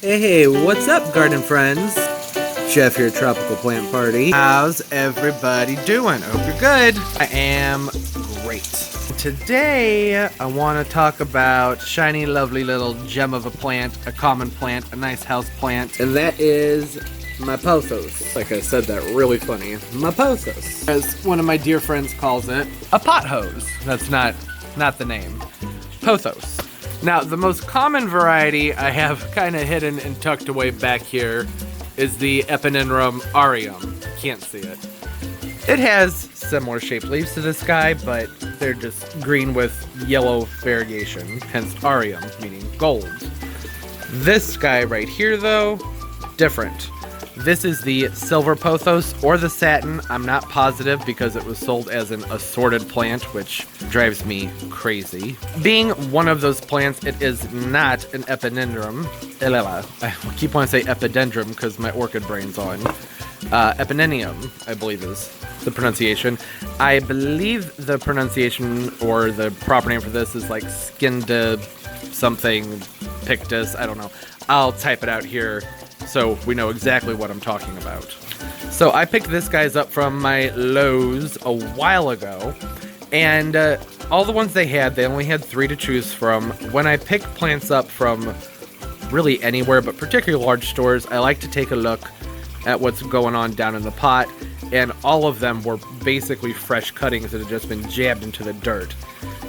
Hey, what's up, garden friends? Jeff here, Tropical Plant Party. How's everybody doing? Hope you're good. I am great. Today, I want to talk about shiny, lovely little gem of a plant, a common plant, a nice house plant, and that is my Pozos. Like I said that really funny. My Pozos. As one of my dear friends calls it, a pot hose. That's not the name. Pothos. Now, the most common variety I have kind of hidden and tucked away back here is the epipremnum aureum. Can't see it. It has similar shaped leaves to this guy, but they're just green with yellow variegation, hence aureum, meaning gold. This guy right here, though, different. This is the silver pothos or the satin. I'm not positive because it was sold as an assorted plant, which drives me crazy. Being one of those plants, it is not an epidendrum. I keep wanting to say epidendrum because my orchid brain's on. Epinenium, I believe is the pronunciation. I believe the pronunciation or the proper name for this is like something pictus. I don't know. I'll type it out here so we know exactly what I'm talking about. So I picked this guy's up from my Lowe's a while ago, and all the ones they only had 3 to choose from. When I pick plants up from really anywhere, but particularly large stores, I like to take a look at what's going on down in the pot, and all of them were basically fresh cuttings that had just been jabbed into the dirt.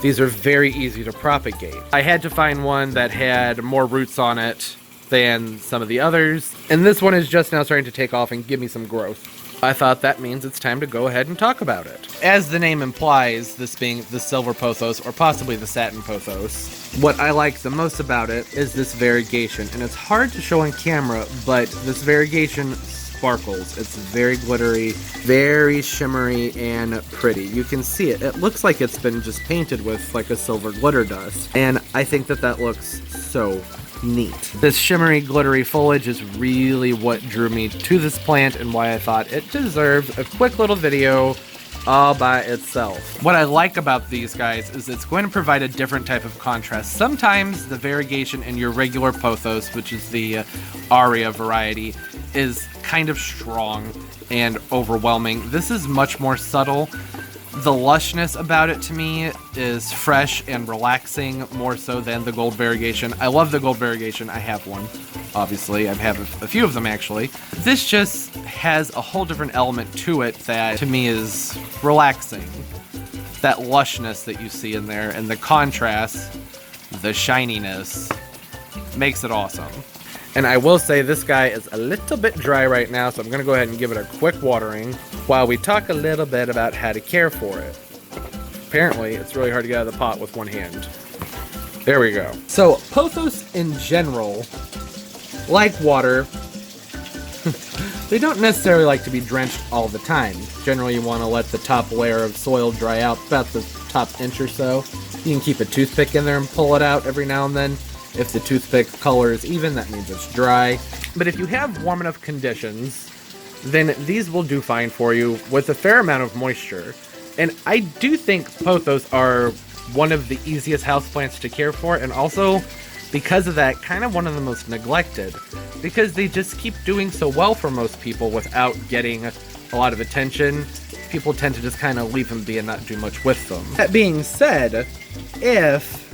These are very easy to propagate. I had to find one that had more roots on it than some of the others, and this one is just now starting to take off and give me some growth. I thought that means it's time to go ahead and talk about it. As the name implies, this being the silver pothos or possibly the satin pothos, what I like the most about it is this variegation, and it's hard to show on camera, but this variegation sparkles. It's very glittery, very shimmery and pretty. You can see it. It looks like it's been just painted with like a silver glitter dust, and I think that looks so neat. This shimmery, glittery foliage is really what drew me to this plant and why I thought it deserves a quick little video all by itself. What I like about these guys is it's going to provide a different type of contrast. Sometimes the variegation in your regular pothos, which is the aurea variety, is kind of strong and overwhelming. This is much more subtle. The lushness about it to me is fresh and relaxing more so than the gold variegation. I love the gold variegation. I have one, obviously. I have a few of them, actually. This just has a whole different element to it that, to me, is relaxing. That lushness that you see in there and the contrast, the shininess, makes it awesome. And I will say this guy is a little bit dry right now, so I'm going to go ahead and give it a quick watering while we talk a little bit about how to care for it. Apparently, it's really hard to get out of the pot with one hand. There we go. So, pothos in general, like water, they don't necessarily like to be drenched all the time. Generally, you want to let the top layer of soil dry out about the top inch or so. You can keep a toothpick in there and pull it out every now and then. If the toothpick color is even, that means it's dry. But if you have warm enough conditions, then these will do fine for you with a fair amount of moisture. And I do think pothos are one of the easiest houseplants to care for, and also, because of that, kind of one of the most neglected, because they just keep doing so well for most people without getting a lot of attention. People tend to just kind of leave them be and not do much with them. That being said, if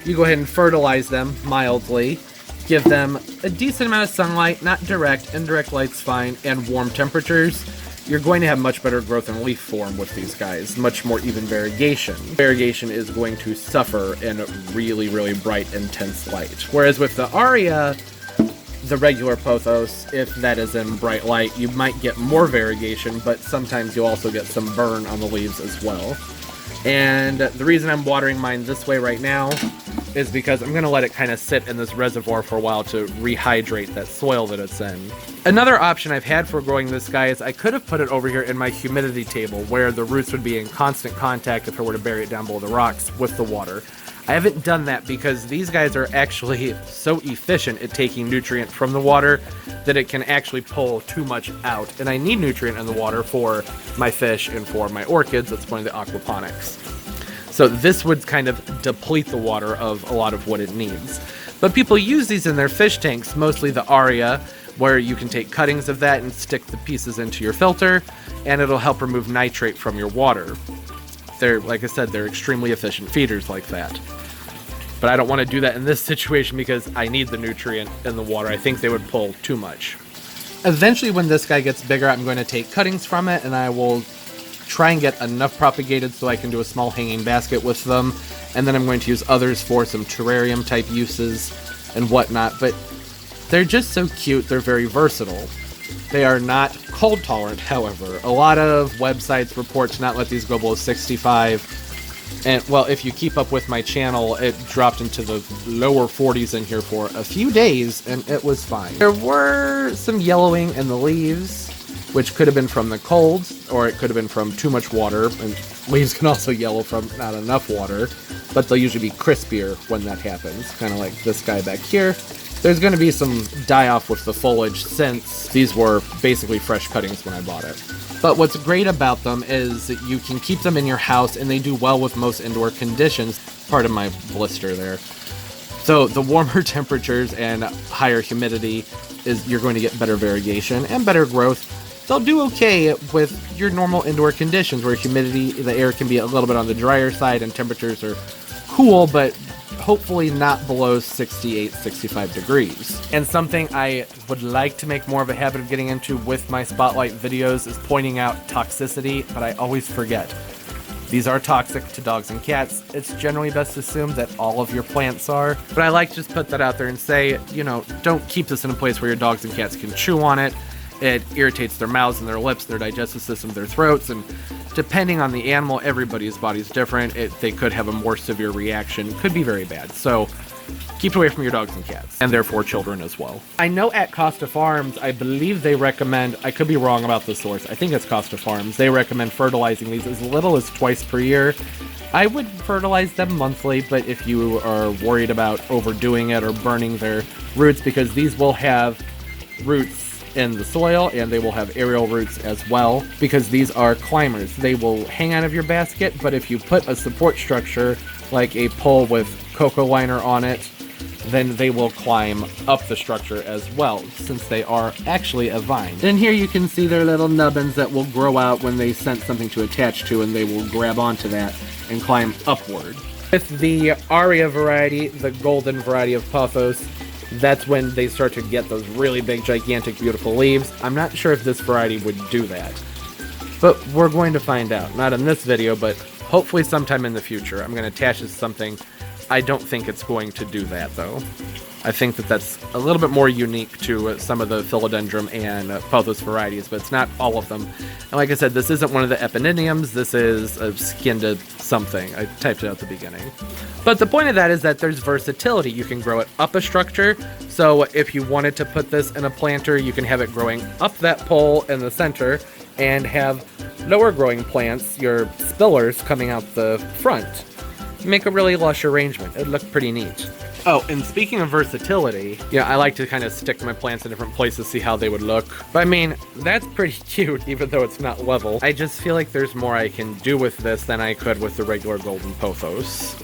you go ahead and fertilize them mildly, give them a decent amount of sunlight, not direct, indirect light's fine, and warm temperatures, you're going to have much better growth and leaf form with these guys, much more even variegation. Variegation is going to suffer in really, really bright, intense light. Whereas with the aurea, the regular pothos, if that is in bright light, you might get more variegation, but sometimes you'll also get some burn on the leaves as well. And the reason I'm watering mine this way right now is because I'm going to let it kind of sit in this reservoir for a while to rehydrate that soil that it's in. Another option I've had for growing this guy is I could have put it over here in my humidity table where the roots would be in constant contact if I were to bury it down below the rocks with the water. I haven't done that because these guys are actually so efficient at taking nutrient from the water that it can actually pull too much out. And I need nutrient in the water for my fish and for my orchids. That's one of the aquaponics. So this would kind of deplete the water of a lot of what it needs. But people use these in their fish tanks, mostly the aurea, where you can take cuttings of that and stick the pieces into your filter, and it'll help remove nitrate from your water. They're, like I said, they're extremely efficient feeders like that. But I don't want to do that in this situation because I need the nutrient in the water. I think they would pull too much. Eventually, when this guy gets bigger, I'm going to take cuttings from it, and I will try and get enough propagated so I can do a small hanging basket with them. And then I'm going to use others for some terrarium type uses and whatnot. But they're just so cute. They're very versatile. They are not cold tolerant, however. A lot of websites report to not let these go below 65. And, well, if you keep up with my channel, it dropped into the lower 40s in here for a few days, and it was fine. There were some yellowing in the leaves, which could have been from the cold, or it could have been from too much water, and leaves can also yellow from not enough water, but they'll usually be crispier when that happens, kind of like this guy back here. There's going to be some die-off with the foliage since these were basically fresh cuttings when I bought it. But what's great about them is that you can keep them in your house, and they do well with most indoor conditions. Part of my blister there. So the warmer temperatures and higher humidity is you're going to get better variegation and better growth. They'll do okay with your normal indoor conditions where humidity, the air can be a little bit on the drier side and temperatures are cool, but hopefully not below 68, 65 degrees. And something I would like to make more of a habit of getting into with my spotlight videos is pointing out toxicity, but I always forget. These are toxic to dogs and cats. It's generally best assumed that all of your plants are, but I like to just put that out there and say, you know, don't keep this in a place where your dogs and cats can chew on it. It irritates their mouths and their lips, their digestive system, their throats, and depending on the animal, everybody's body's different. They could have a more severe reaction. Could be very bad. So keep it away from your dogs and cats, and therefore children as well. I know at Costa Farms, I believe they recommend, I could be wrong about the source, I think it's Costa Farms, they recommend fertilizing these as little as twice per year. I would fertilize them monthly, but if you are worried about overdoing it or burning their roots, because these will have roots in the soil, and they will have aerial roots as well, because these are climbers. They will hang out of your basket, but if you put a support structure like a pole with cocoa liner on it, then they will climb up the structure as well, since they are actually a vine. And here you can see their little nubbins that will grow out when they sense something to attach to, and they will grab onto that and climb upward. With the aurea variety, the golden variety of pothos, that's when they start to get those really big, gigantic, beautiful leaves. I'm not sure if this variety would do that, but we're going to find out. Not in this video, but hopefully sometime in the future. I'm going to attach this to something. I don't think it's going to do that, though. I think that that's a little bit more unique to some of the philodendron and pothos varieties, but it's not all of them. And like I said, this isn't one of the epininiums. This is a Scindapsus something. I typed it out at the beginning. But the point of that is that there's versatility. You can grow it up a structure. So if you wanted to put this in a planter, you can have it growing up that pole in the center and have lower growing plants, your spillers, coming out the front. Make a really lush arrangement. It'd look pretty neat. Oh, and speaking of versatility, I like to kind of stick my plants in different places, see how they would look. But I mean, that's pretty cute, even though it's not level. I just feel like there's more I can do with this than I could with the regular Golden Pothos.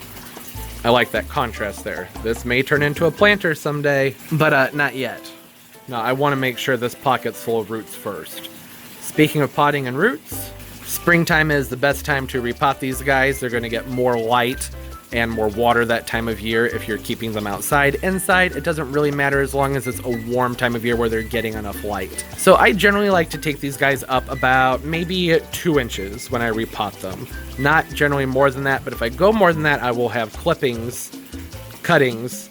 I like that contrast there. This may turn into a planter someday, but not yet. No, I want to make sure this pocket's full of roots first. Speaking of potting and roots, springtime is the best time to repot these guys. They're going to get more light and more water that time of year if you're keeping them outside. Inside, it doesn't really matter as long as it's a warm time of year where they're getting enough light. So I generally like to take these guys up about maybe 2 inches when I repot them. Not generally more than that, but if I go more than that, I will have clippings, cuttings,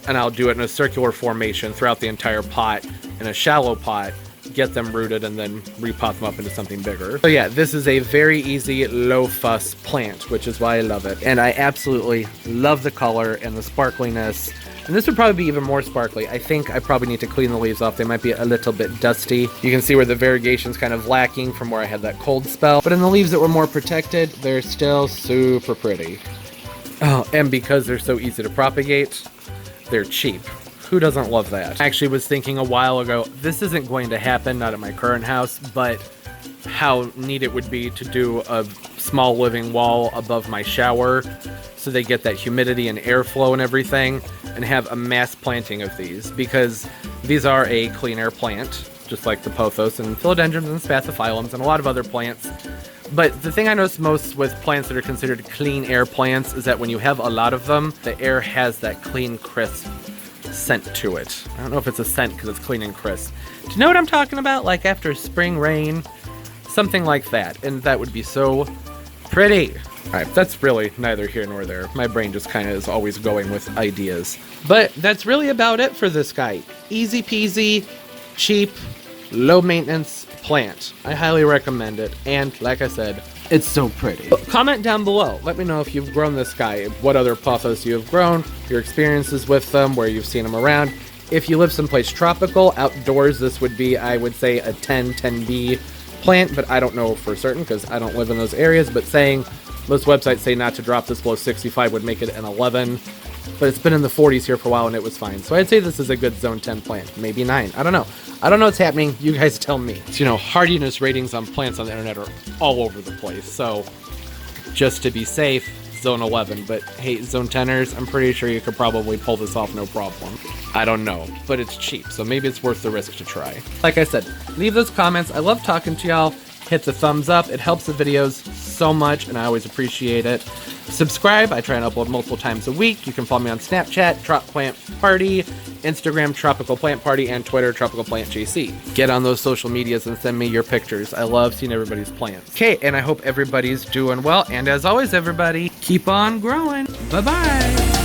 and I'll do it in a circular formation throughout the entire pot in a shallow pot, get them rooted, and then repot them up into something bigger. So yeah, this is a very easy, low fuss plant, which is why I love it. And I absolutely love the color and the sparkliness. And this would probably be even more sparkly. I think I probably need to clean the leaves off. They might be a little bit dusty. You can see where the variegation's kind of lacking from where I had that cold spell. But in the leaves that were more protected, they're still super pretty. Oh, and because they're so easy to propagate, they're cheap. Who doesn't love that? I actually was thinking a while ago, this isn't going to happen, not at my current house, but how neat it would be to do a small living wall above my shower so they get that humidity and airflow and everything. and have a mass planting of these, because these are a clean air plant, just like the pothos and philodendrons and spathiphyllums and a lot of other plants. But the thing I notice most with plants that are considered clean air plants is that when you have a lot of them, the air has that clean, crisp scent to it. I don't know if it's a scent because it's clean and crisp. Do you know what I'm talking about? Like after spring rain, something like that. And that would be so pretty. All right, that's really neither here nor there. My brain just kind of is always going with ideas. But that's really about it for this guy. Easy peasy, cheap, low maintenance plant. I highly recommend it. And like I said, it's so pretty. Comment down below. Let me know if you've grown this guy, what other pothos you have grown, your experiences with them, where you've seen them around. If you live someplace tropical, outdoors, this would be, I would say, a 10B plant, but I don't know for certain because I don't live in those areas. But saying most websites say not to drop this below 65 would make it an 11. But it's been in the 40s here for a while and it was fine. So I'd say this is a good zone 10 plant. Maybe 9. I don't know. I don't know what's happening. You guys tell me. You know, hardiness ratings on plants on the internet are all over the place. So just to be safe, zone 11. But hey, zone 10ers, I'm pretty sure you could probably pull this off no problem. I don't know, but it's cheap. So maybe it's worth the risk to try. Like I said, leave those comments. I love talking to y'all. Hit the thumbs up. It helps the videos so much, and I always appreciate it. Subscribe. I try and upload multiple times a week. You can follow me on Snapchat, Trop Plant Party, Instagram, Tropical Plant Party, and Twitter, Tropical Plant JC. Get on those social medias and send me your pictures. I love seeing everybody's plants. Okay, and I hope everybody's doing well. And as always, everybody, keep on growing. Bye-bye.